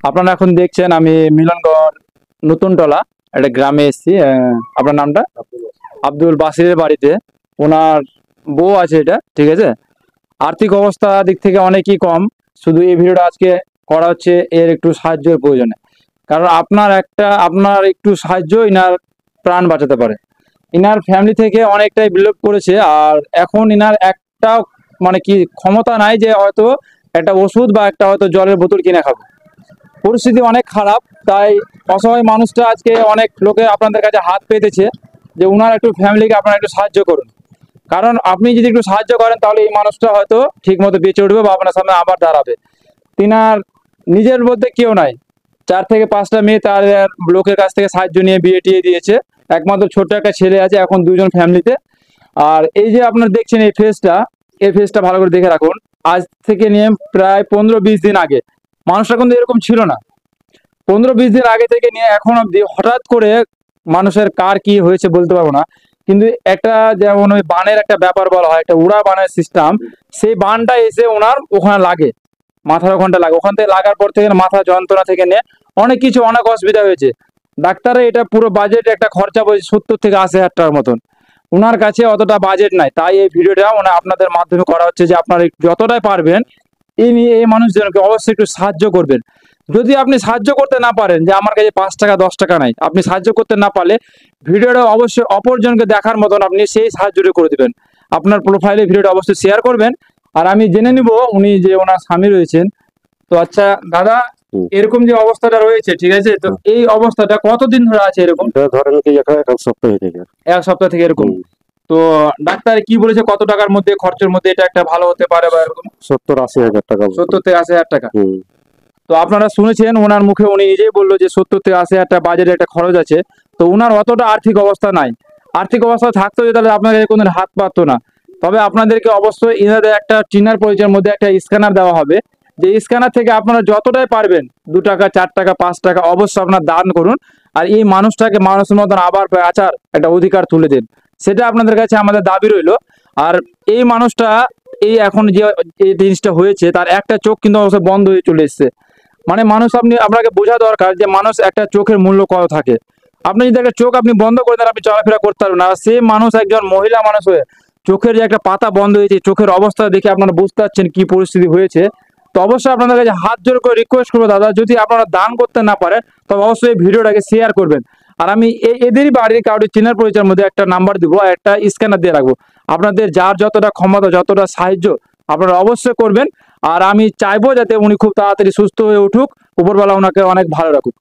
আপনারা এখন দেখছেন আমি মিলনগড় নতুনটলা একটা গ্রামে এসেছি। আপনার নামটা? আব্দুল বাসিরের বাড়িতে। ওনার বউ আছে, এটা ঠিক আছে। আর্থিক অবস্থা দিক থেকে অনেকই কম। শুধু এই ভিডিওটা আজকে করা হচ্ছে এর একটু সাহায্যের প্রয়োজনে। কারণ আপনার একটু সাহায্য ইনার প্রাণ বাঁচাতে পারে। ইনার ফ্যামিলি থেকে অনেকটাই বিলোপ করেছে, আর এখন ইনার একটা মানে কি ক্ষমতা নাই যে হয়তো একটা ওষুধ বা একটা হয়তো জলের বোতল কিনে খাবে। পরিস্থিতি অনেক খারাপ, তাই অসহায় মানুষটা আজকে অনেক লোকে আপনাদের কাছে হাত পেতেছে যে উনার একটু ফ্যামিলিকে আপনারা একটু সাহায্য করুন। কারণ আপনি যদি একটু সাহায্য করেন তাহলে এই মানুষটা হয়তো ঠিক মতো বেঁচে উঠবে বা আপনার সামনে আবার দাঁড়াবে। তিনার নিজের মধ্যে কেউ নাই, 4 থেকে 5টা মেয়ে তার লোকের কাছ থেকে সাহায্য নিয়ে বিয়ে টিয়ে দিয়েছে। একমাত্র ছোট্ট একটা ছেলে আছে এখন, 2জন ফ্যামিলিতে। আর এই যে আপনারা দেখছেন এই ফেসটা ভালো করে দেখে রাখুন। আজ থেকে নিয়ে প্রায় 15-20 দিন আগে মানুষটা কিন্তু এরকম ছিল না। 15-20 দিন আগে থেকে নিয়ে এখন অব্দি হঠাৎ করে মানুষের কার কি হয়েছে বলতে পারবো না, কিন্তু একটা যেমন ওই বানের একটা ব্যাপার বলা হয়, একটা উড়া বানের সিস্টেম, সেই বানটা এসে ওনার ওখানে লাগে, মাথার ওখানটা লাগে। ওখান থেকে লাগার পর থেকে মাথা যন্ত্রণা থেকে নিয়ে অনেক কিছু অনেক অসুবিধা হয়েছে। ডাক্তারে এটা পুরো বাজেট একটা খরচা বলছে 70 থেকে 80 হাজার টাকার মতন। ওনার কাছে অতটা বাজেট নাই, তাই এই ভিডিওটা আপনাদের মাধ্যমে করা হচ্ছে যে আপনারা যতটাই পারবেন এই মানুষজনকে অবশ্যই একটু সাহায্য করবেন। যদি আপনি সাহায্য করতে না পারেন, যে আমার কাছে 5 টাকা 10 টাকা নাই, আপনি সাহায্য করতে না পারলে ভিডিওটা অবশ্যই অপরজনকে দেখার মতন আপনি সেই সাহায্যটা করে দিবেন। আপনার প্রোফাইলে ভিডিওটা অবশ্যই শেয়ার করবেন। আর আমি জেনে নিব উনি যে ওনার স্বামী রয়েছেন। তো আচ্ছা দাদা, এরকম যে অবস্থাটা রয়েছে, ঠিক আছে, তো এই অবস্থাটা কতদিন ধরে আছে এরকম? ধরেন কি এক সপ্তাহ থেকে। 1 সপ্তাহ থেকে এরকম। তো ডাক্তার কি বলেছে কত টাকার মধ্যে, খরচের মধ্যে এটা একটা ভালো হতে পারে বা এরকম? 70-80 হাজার টাকা। 70 থেকে 80 হাজার টাকা। তো আপনারা শুনেছেন ওনার মুখে, উনি নিজেই বললো যে 70 থেকে 80 হাজার টাকা বাজেট একটা খরচ আছে। তো উনার অতটা আর্থিক অবস্থা নাই। আর্থিক অবস্থা থাকতো যে তাহলে আপনাদের কোনদিন হাত পাততো না। তবে আপনাদেরকে অবশ্যই এনাদের একটা টিনার পরিচয়ের মধ্যে একটা স্ক্যানার দেওয়া হবে, যে স্ক্যানার থেকে আপনারা যতটাই পারবেন 2 টাকা 4 টাকা 5 টাকা অবশ্যই আপনার দান করুন। আর এই মানুষটাকে মানুষের মতন আবার বাঁচার একটা অধিকার তুলে দিন, সেটা আপনাদের কাছে আমাদের দাবি রইল। আর এই মানুষটা এই এখন যে এই জিনিসটা হয়েছে, তার একটা চোখ কিন্তু অবশ্যই বন্ধ হয়ে চলে এসছে। মানে মানুষ আপনাকে বোঝা দরকার যে মানুষ একটা চোখের মূল্য কত থাকে। আপনি যদি একটা চোখ আপনি বন্ধ করে দেন, আপনি চলাফেরা করতে পারবেন না। আর সেই মানুষ একজন মহিলা মানুষ হয়ে চোখের যে একটা পাতা বন্ধ হয়েছে, চোখের অবস্থা দেখে আপনারা বুঝতে পারছেন কি পরিস্থিতি হয়েছে। তো অবশ্যই আপনাদের কাছে হাত জোর করে রিকোয়েস্ট করবো দাদা, যদি আপনারা দান করতে না পারেন তবে অবশ্যই এই ভিডিওটাকে শেয়ার করবেন। আর আমি এদেরই বাড়ির কাউরি চেনার পরিচয়ের মধ্যে একটা নাম্বার দিব, আর একটা স্ক্যানার দিয়ে রাখবো। আপনাদের যার যতটা ক্ষমতা, যতটা সাহায্য আপনারা অবশ্যই করবেন। আর আমি চাইবো যাতে উনি খুব তাড়াতাড়ি সুস্থ হয়ে উঠুক, উপরবেলা ওনাকে অনেক ভালো রাখুক।